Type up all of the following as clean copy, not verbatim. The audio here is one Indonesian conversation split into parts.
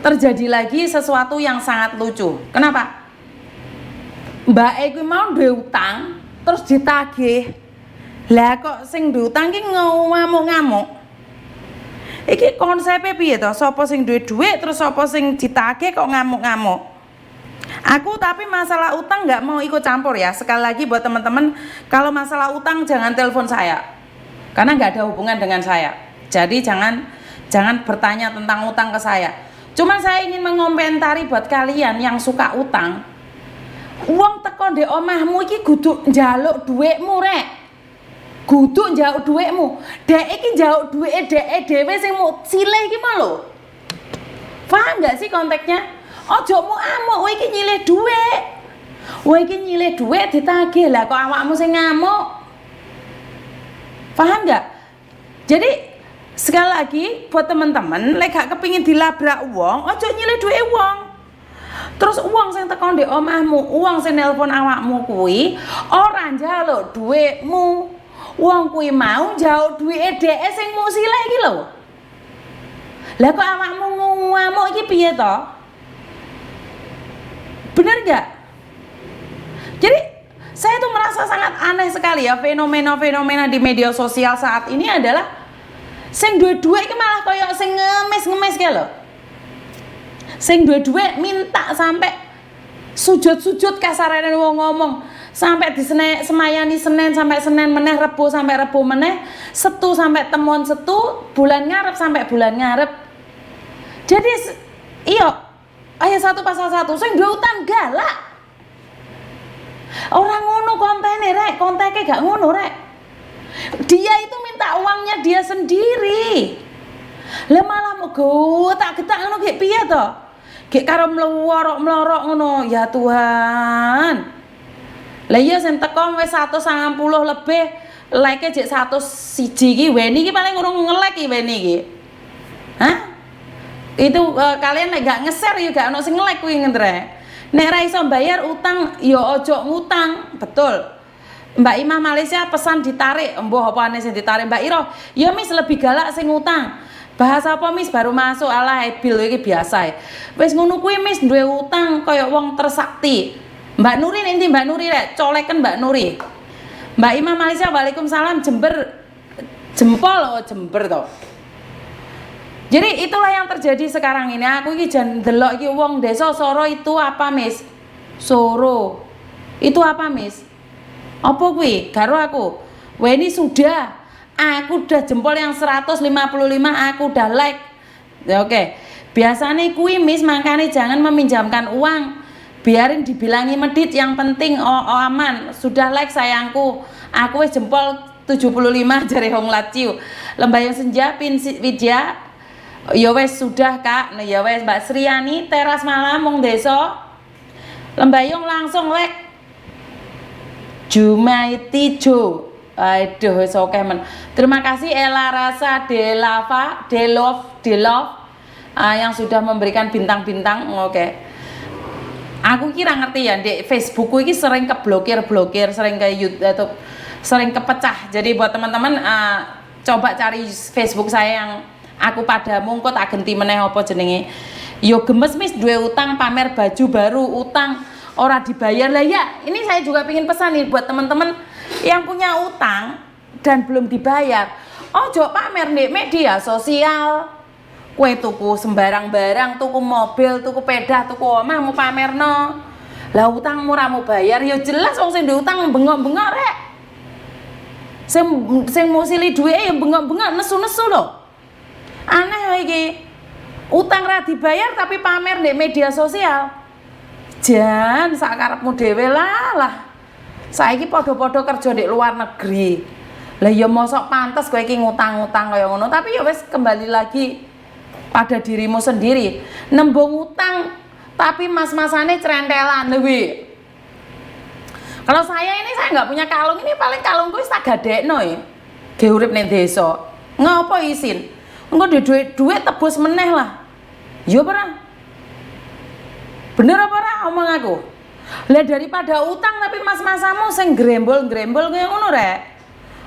terjadi lagi sesuatu yang sangat lucu. Kenapa? Mbak Eki mau duwe utang terus ditagih. Lah kok sing duwe utang ki ngamuk-ngamuk. Iki konsepnya piye to? Sapa sing duwe dhuwit terus sapa sing ditagih kok ngamuk-ngamuk? Aku tapi masalah utang nggak mau ikut campur ya. Sekali lagi buat teman-teman, kalau masalah utang jangan telepon saya, karena nggak ada hubungan dengan saya. Jadi jangan bertanya tentang utang ke saya. Cuman saya ingin mengomentari buat kalian yang suka utang. Uang teko ndek omahmu iki kudu njaluk dhuwitmu rek. Kudu njaluk dhuwitmu. Dek iki njaluk dhuwite deke dhewe sing mau silih iki mah lho. Paham nggak sih konteksnya? Ojo mu amuk, kowe iki nyilih dhuwit. Kowe iki nyilih dhuwit ditagih lah kok awakmu sing ngamuk. Paham nggak? Jadi sekali lagi buat teman-teman, lek gak kepingin dilabrak wong, ojo nyilih dhuwit wong. Terus uang sing teko ndek omahmu, uang sing nelpon awakmu kuwi ora njaluk dhuwitmu. Wong kuwi mau njaluk dhuwite dheke sing mau silih iki lho. Lah kok awakmu ngamuk iki piye to? Bener nggak? Jadi saya tuh merasa sangat aneh sekali ya, fenomena-fenomena di media sosial saat ini adalah sing duwe-duwe iki malah koyo sing ngemis-ngemis kae lho. Sing duwe-duwe minta sampai sujud-sujud kasarane wong ngomong, sampai semayani Senin sampai Senin meneh, Rebo sampai Rebo meneh, Setu sampai temon Setu, bulan ngarep sampai bulan ngarep. Jadi iya ayat 1 pasal 1 sing duwe utang galak. Orang ngono kontene rek, konteke gak ngono rek. Dia itu minta uangnya dia sendiri. Lah malah mogo tak getak ngono gek piye to? Gek karo mlorok-mlorok ngono. Ya Tuhan. Lah iya sing teko wis 190 lebih, like-e jek 101 iki, weni iki paling urung nge-like iki weni iki. Hah? Itu kalian nek gak nge-share ya gak ono sing nge-like kuwi ngendre. Nek ra iso bayar utang ya ojo ngutang, betul. Mbak Imah Malaysia pesan ditarik, mbuh apane sing ditarik Mbak Iro? Ya Mis lebih galak sing ngutang. Bahasa apa Mis baru masuk alah bil iki biasa. Wis ngono kuwi Mis duwe utang kaya wong tersakti. Mbak Nuri nanti Mbak Nuri rek, coleken Mbak Nuri. Mbak Imah Malaysia Waalaikumsalam Jember. Jempol Jember to. Jadi itulah yang terjadi sekarang ini. Aku iki jan delok iki wong desa Soro itu apa Mis? Soro. Itu apa Mis? Apa kuwi? Karo aku. Wah ini sudah. Aku udah jempol yang 155, aku udah like. Ya oke. Biasanya kuwi Mis makanya jangan meminjamkan uang. Biarin dibilangi medit, yang penting aman. Sudah like sayangku. Aku wis jempol 75 jare Hong Laciu. Lembayung Senja Pin Widya. Ya wes sudah Kak. Nah ya wes Mbak Sriani teras malam wong desa. Lembayung langsung lek. Jumaiti Jo. Aduh wis oke men. Terima kasih Ella Rasa Delava Delov yang sudah memberikan bintang-bintang. Oke. Aku kira ngerti ya di Facebookku ini sering keblokir, sering ke YouTube, sering kepecah. Jadi buat teman-teman coba cari Facebook saya yang aku pada mungkut agenti meneh apa jenenge. Yo gemes Mis duwe utang pamer baju baru, utang ora dibayar. Lah ya, ini saya juga pengen pesan nih buat teman-teman yang punya utang dan belum dibayar. Ojo pamer nih media sosial. Kue tuku sembarang barang, tuku mobil, tuku peda, tuku omah mau pamerno. Lah utang murah mau bayar, ya jelas wong sing utang bengok-bengok rek. Sing mau silih duwe ya bengok-bengok nesu-nesu lho. Aneh iki. Utang ra dibayar tapi pamer di media sosial. Jan sak karepmu dhewe lah. Saiki padha-padha kerja di luar negeri. Lah ya mosok pantes kowe iki ngutang-ngutang kaya ngono, tapi ya wis kembali lagi pada dirimu sendiri. Nembung utang tapi mas-masane cerentelan lebih. Kalau saya ini saya nggak punya kalung, ini paling kalungku wis tak gadekno ya. Ge urip ning desa. Ngopo isin? Engko duit tebus meneh lah. Yo ora? Bener apa ora omong aku? Lah daripada utang tapi mas-masamu sing grembol-grembol kaya ngono rek.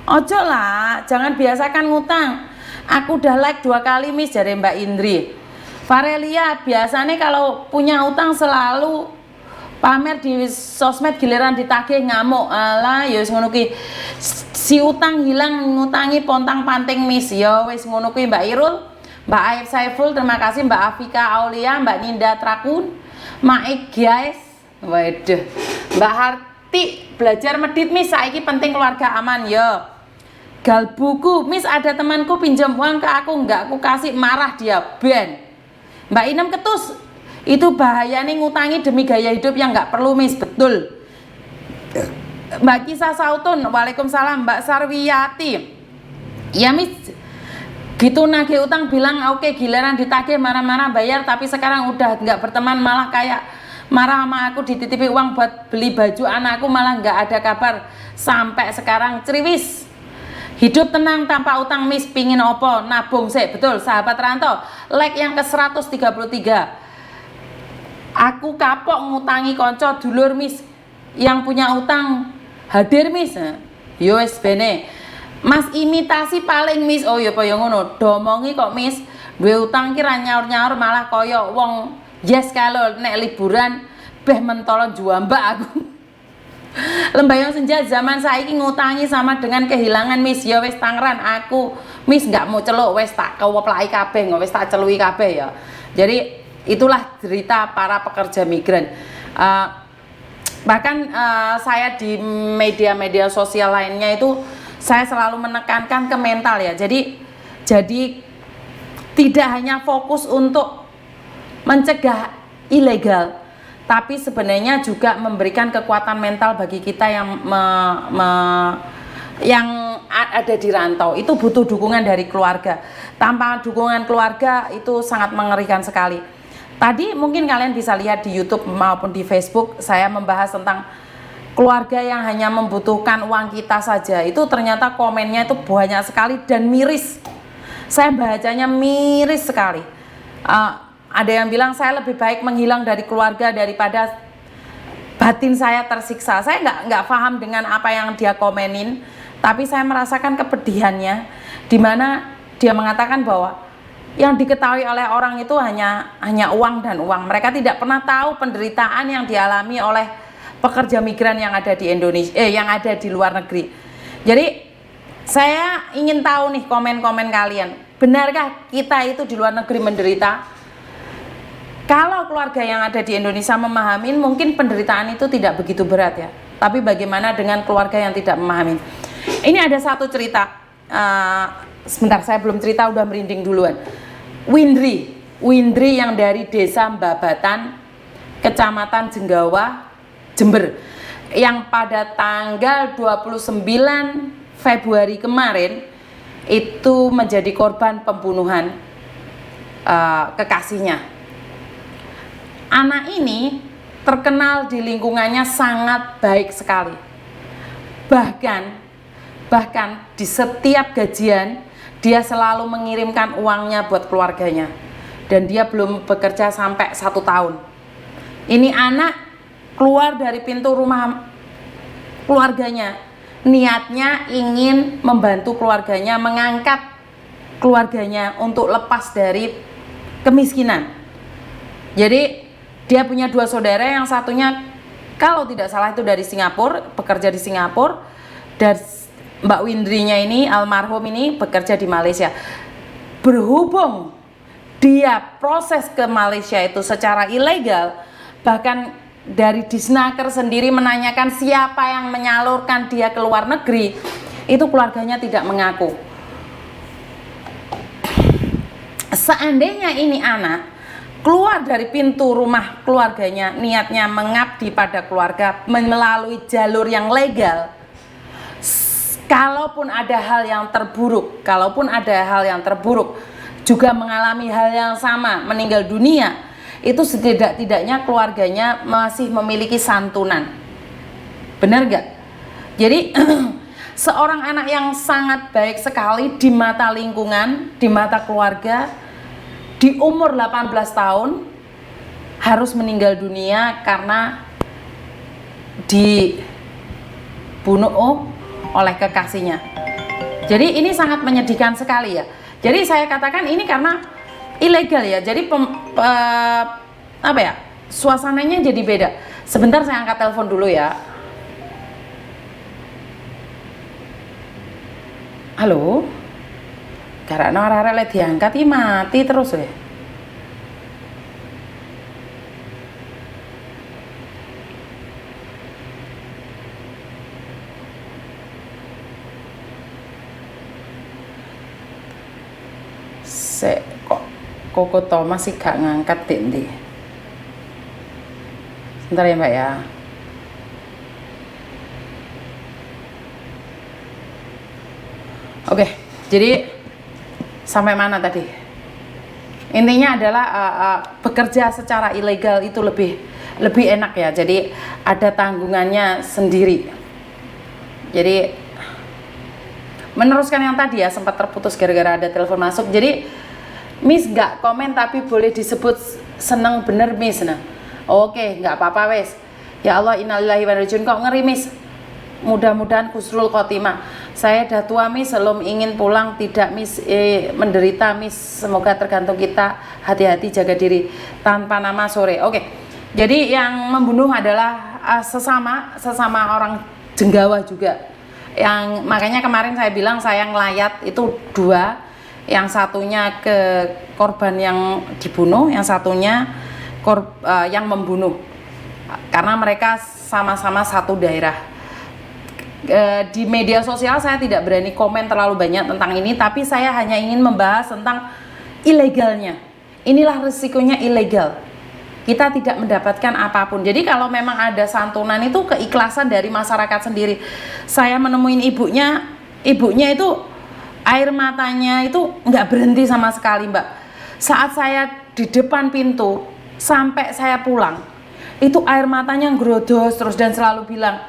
Ojo lah, jangan biasakan ngutang. Aku udah like 2 kali Mis jare Mbak Indri. Varelia biasanya kalau punya utang selalu pamer di sosmed, giliran ditagih ngamuk. Alah ya wis ngono ki, si utang hilang ngutangi pontang panting Miss. Ya wis ngono ki Mbak Irul, Mbak Aif Saiful, terima kasih Mbak Afika Aulia, Mbak Ninda Trakun, Maik guys. Waduh, Mbak Harti, belajar medit Miss, saiki penting keluarga aman ya. Gal buku Miss, ada temanku pinjam uang ke aku, enggak aku kasih, marah dia, ben. Mbak Inem Ketus, itu bahaya nih ngutangi demi gaya hidup yang nggak perlu Miss, betul. Mbak Kisah Sautun, waalaikumsalam. Mbak Sarwiyati, ya Miss, gitu nagih utang bilang oke, giliran ditagih marah-marah bayar, tapi sekarang udah nggak berteman, malah kayak marah sama aku, dititipi uang buat beli baju anakku malah nggak ada kabar sampai sekarang. Ceriwis. Hidup tenang tanpa utang Miss, pingin opo nabung sih, betul sahabat Ranto. Like yang ke 133. Aku kapok ngutangi konco dulur Miss, yang punya utang hadir Miss. Yo wis bene. Mas imitasi paling Miss. Oh ya kaya ngono, domongi kok Miss, duwe utang ki ra nyaur-nyaur malah kaya wong yes kalau nek liburan beh mentolon juambak aku. Lembayung senja zaman saiki ngutangi sama dengan kehilangan Miss. Ya wis Tangeran aku Miss nggak mau celuk, wis tak keweplaki kabeh, wis tak celui kabeh ya. Jadi itulah cerita para pekerja migran. Bahkan saya di media-media sosial lainnya itu saya selalu menekankan ke mental ya. Jadi tidak hanya fokus untuk mencegah ilegal, tapi sebenarnya juga memberikan kekuatan mental bagi kita yang ada di rantau. Itu butuh dukungan dari keluarga. Tanpa dukungan keluarga itu sangat mengerikan sekali. Tadi mungkin kalian bisa lihat di YouTube maupun di Facebook, saya membahas tentang keluarga yang hanya membutuhkan uang kita saja. Itu ternyata komennya itu banyak sekali dan miris. Saya bacanya miris sekali. Ada yang bilang saya lebih baik menghilang dari keluarga daripada batin saya tersiksa. Saya nggak paham dengan apa yang dia komenin, tapi saya merasakan kepedihannya, di mana dia mengatakan bahwa yang diketahui oleh orang itu hanya uang dan uang. Mereka tidak pernah tahu penderitaan yang dialami oleh pekerja migran yang ada di Indonesia, yang ada di luar negeri. Jadi saya ingin tahu nih komen-komen kalian. Benarkah kita itu di luar negeri menderita? Kalau keluarga yang ada di Indonesia memahami, mungkin penderitaan itu tidak begitu berat ya. Tapi bagaimana dengan keluarga yang tidak memahami? Ini ada satu cerita. Sebentar, saya belum cerita udah merinding duluan. Windri yang dari desa Mbabatan, Kecamatan Jenggawa, Jember, yang pada tanggal 29 Februari kemarin itu menjadi korban pembunuhan kekasihnya. Anak ini terkenal di lingkungannya sangat baik sekali. Bahkan di setiap gajian dia selalu mengirimkan uangnya buat keluarganya. Dan dia belum bekerja sampai 1 tahun. Ini anak keluar dari pintu rumah keluarganya, niatnya ingin membantu keluarganya, mengangkat keluarganya untuk lepas dari kemiskinan. Jadi dia punya 2 saudara, yang satunya kalau tidak salah itu dari Singapura, bekerja di Singapura, dan Mbak Windrinya ini, almarhum ini bekerja di Malaysia. Berhubung dia proses ke Malaysia itu secara ilegal, bahkan dari Disnaker sendiri menanyakan siapa yang menyalurkan dia ke luar negeri, itu keluarganya tidak mengaku. Seandainya ini anak keluar dari pintu rumah keluarganya, niatnya mengabdi pada keluarga melalui jalur yang legal, kalaupun ada hal yang terburuk, juga mengalami hal yang sama, meninggal dunia, itu setidak-tidaknya keluarganya masih memiliki santunan. Benar gak? Jadi seorang anak yang sangat baik sekali di mata lingkungan, di mata keluarga, di umur 18 tahun harus meninggal dunia karena dibunuh oleh kekasihnya. Jadi ini sangat menyedihkan sekali ya. Jadi saya katakan ini karena ilegal ya. Jadi apa ya? Suasananya jadi beda. Sebentar saya angkat telepon dulu ya. Halo. Karena arek-arek diangkat iki mati terus ya. Kok Koko Thomas sih gak ngangkat deh. Sebentar ya Mbak ya. Oke, jadi sampai mana tadi? Intinya adalah bekerja secara ilegal itu lebih enak ya. Jadi ada tanggungannya sendiri. Jadi meneruskan yang tadi ya, sempat terputus gara-gara ada telepon masuk. Jadi Miss gak komen tapi boleh disebut seneng bener Miss. Nah, oke, gak apa-apa wes. Ya Allah, innalillahi wa inna ilaihi raji'un. Kok ngeri Miss? Mudah-mudahan kusrul khotimah. Saya dah tua Miss, belum ingin pulang. Tidak Miss, menderita Miss. Semoga tergantung kita. Hati-hati, jaga diri. Tanpa nama sore. Oke. Jadi yang membunuh adalah sesama orang Jenggawa juga. Yang makanya kemarin saya bilang saya ngelayat itu 2. Yang satunya ke korban yang dibunuh, yang satunya yang membunuh. Karena mereka sama-sama satu daerah. Di media sosial saya tidak berani komen terlalu banyak tentang ini, tapi saya hanya ingin membahas tentang ilegalnya. Inilah risikonya ilegal. Kita tidak mendapatkan apapun. Jadi kalau memang ada santunan itu keikhlasan dari masyarakat sendiri. Saya menemuin ibunya itu air matanya itu nggak berhenti sama sekali Mbak. Saat saya di depan pintu sampai saya pulang, itu air matanya ngerodos terus dan selalu bilang,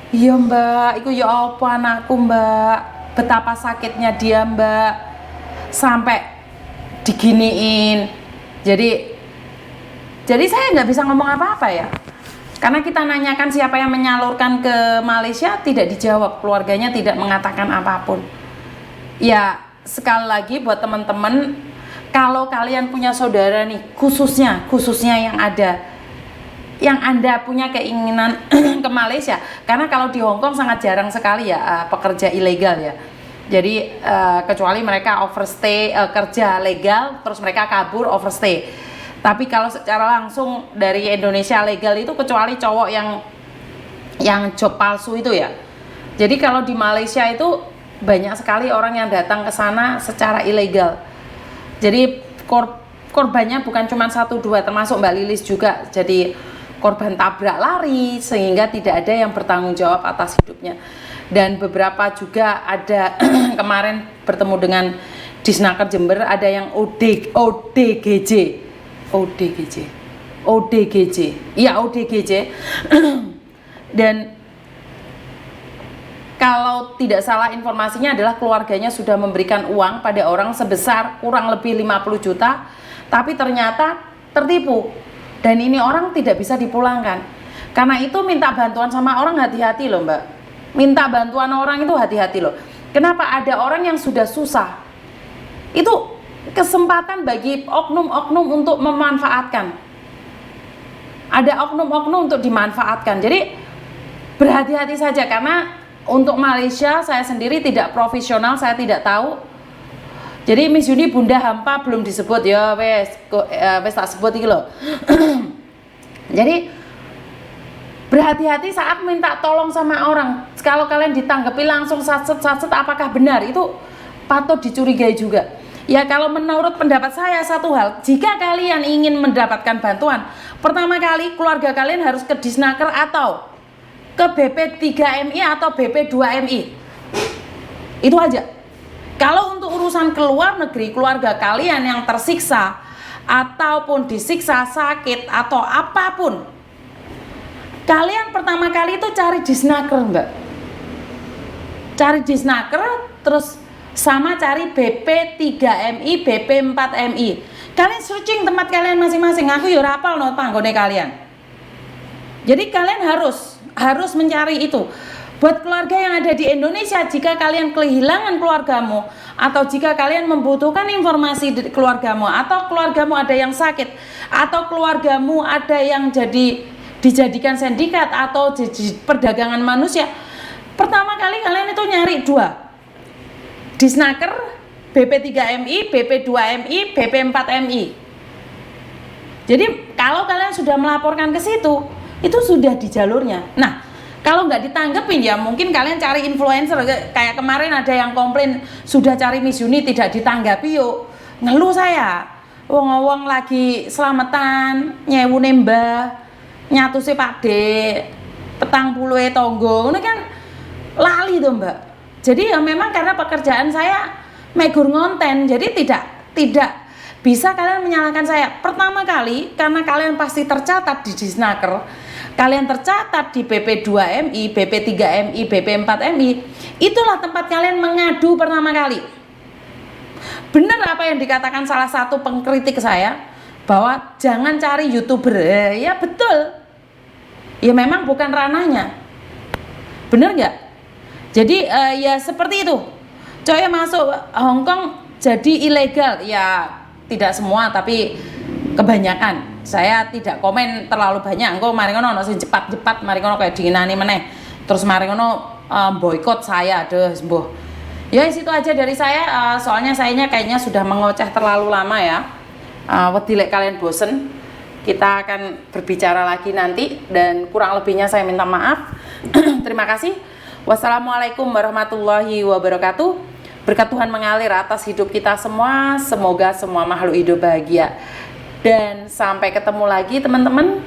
iya Mbak, itu ya apa anakku Mbak, betapa sakitnya dia Mbak, sampai diginiin. Jadi saya nggak bisa ngomong apa-apa ya, karena kita nanyakan siapa yang menyalurkan ke Malaysia, tidak dijawab, keluarganya tidak mengatakan apapun. Ya sekali lagi buat teman-teman, kalau kalian punya saudara nih, khususnya yang Anda punya keinginan ke Malaysia, karena kalau di Hong Kong sangat jarang sekali ya pekerja ilegal ya. Jadi kecuali mereka overstay, kerja legal terus mereka kabur overstay. Tapi kalau secara langsung dari Indonesia legal itu kecuali cowok yang job palsu itu ya. Jadi kalau di Malaysia itu banyak sekali orang yang datang ke sana secara ilegal. Jadi korbannya bukan cuma 1-2, termasuk Mbak Lilis juga. Jadi korban tabrak lari sehingga tidak ada yang bertanggung jawab atas hidupnya. Dan beberapa juga ada kemarin bertemu dengan Disnaker Jember, ada yang ODGJ. Iya, ODGJ. Dan kalau tidak salah informasinya adalah keluarganya sudah memberikan uang pada orang sebesar kurang lebih 50 juta, tapi ternyata tertipu. Dan ini orang tidak bisa dipulangkan. Karena itu minta bantuan sama orang hati-hati loh Mbak. Minta bantuan orang itu hati-hati loh. Kenapa? Ada orang yang sudah susah. Itu kesempatan bagi oknum-oknum untuk memanfaatkan. Ada oknum-oknum untuk dimanfaatkan. Jadi berhati-hati saja, karena untuk Malaysia saya sendiri tidak profesional, saya tidak tahu. Jadi Miss Yuni Bunda Hampa belum disebut ya, wes tak sebut iki loh. Jadi berhati-hati saat minta tolong sama orang. Kalau kalian ditanggapi langsung satset apakah benar, itu patut dicurigai juga. Ya kalau menurut pendapat saya satu hal, jika kalian ingin mendapatkan bantuan, pertama kali keluarga kalian harus ke Disnaker atau ke BP 3MI atau BP 2MI. Itu aja. Kalau untuk urusan ke luar negeri, keluarga kalian yang tersiksa ataupun disiksa, sakit atau apapun, kalian pertama kali itu cari Disnaker Mbak. Cari Disnaker, terus sama cari BP 3MI, BP 4MI. Kalian searching tempat kalian masing-masing. Aku ya rapal no panggone kalian. Jadi kalian harus mencari itu. Buat keluarga yang ada di Indonesia, jika kalian kehilangan keluargamu atau jika kalian membutuhkan informasi dari keluargamu, atau keluargamu ada yang sakit, atau keluargamu ada yang dijadikan sindikat atau perdagangan manusia, pertama kali kalian itu nyari dua, Disnaker, BP3MI, BP2MI, BP4MI. Jadi kalau kalian sudah melaporkan ke situ, itu sudah di jalurnya. Nah, kalau nggak ditanggepin ya mungkin kalian cari influencer. Kayak kemarin ada yang komplain sudah cari Miss Uni tidak ditanggapi, yuk ngeluh saya. Wong lagi selamatan nyewu nembah nyatu si pakde petang puluh tonggo, ini kan lali tuh mbak. Jadi ya memang karena pekerjaan saya megur ngonten, jadi tidak bisa kalian menyalahkan saya. Pertama kali karena kalian pasti tercatat di Disnaker, kalian tercatat di BP2MI, BP3MI, BP4MI, itulah tempat kalian mengadu pertama kali. Benar apa yang dikatakan salah satu pengkritik saya, bahwa jangan cari YouTuber. Ya betul, ya memang bukan ranahnya, bener nggak? Jadi ya seperti itu. Coy masuk Hongkong jadi ilegal, ya tidak semua tapi kebanyakan. Saya tidak komen terlalu banyak. Engko mari ngono sing cepat-cepat mari ngono kayak dinginani meneh. Terus mari ngono boikot saya. Aduh, mbuh. Ya situ aja dari saya, soalnya sayanya kayaknya sudah mengoceh terlalu lama ya. Wedi lek kalian bosen. Kita akan berbicara lagi nanti dan kurang lebihnya saya minta maaf. Terima kasih. Wassalamualaikum warahmatullahi wabarakatuh. Berkat Tuhan mengalir atas hidup kita semua. Semoga semua makhluk hidup bahagia. Dan sampai ketemu lagi teman-teman.